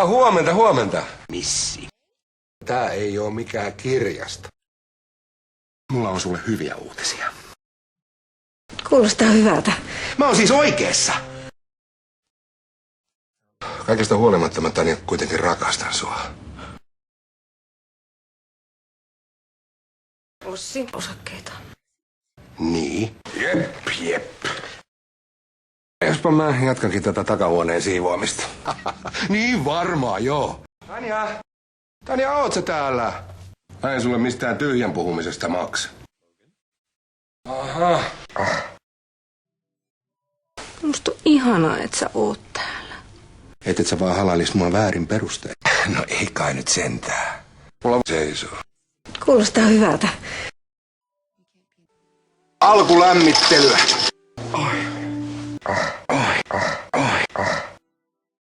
Huomenta, huomenta. Missi. Tää ei oo mikään kirjasto. Mulla on sulle hyviä uutisia. Kuulostaa hyvältä. Mä oon siis oikeessa. Kaikesta huolimatta mä Tanja kuitenkin rakastan sua. Ossi, osakkeita. Niin? Jep. Jospa mä jatkankin tätä takahuoneen siivoamista. Niin varmaan, joo. Tanja, oot sä täällä? Mä en sulle mistään tyhjän puhumisesta maksa. Aha. Musta on ihanaa, että sä oot täällä. Et sä vaan halailis mua väärin perustein. No ei kai nyt sentään. Mulla seisoo. Kuulostaa hyvältä. Alkulämmittelyä.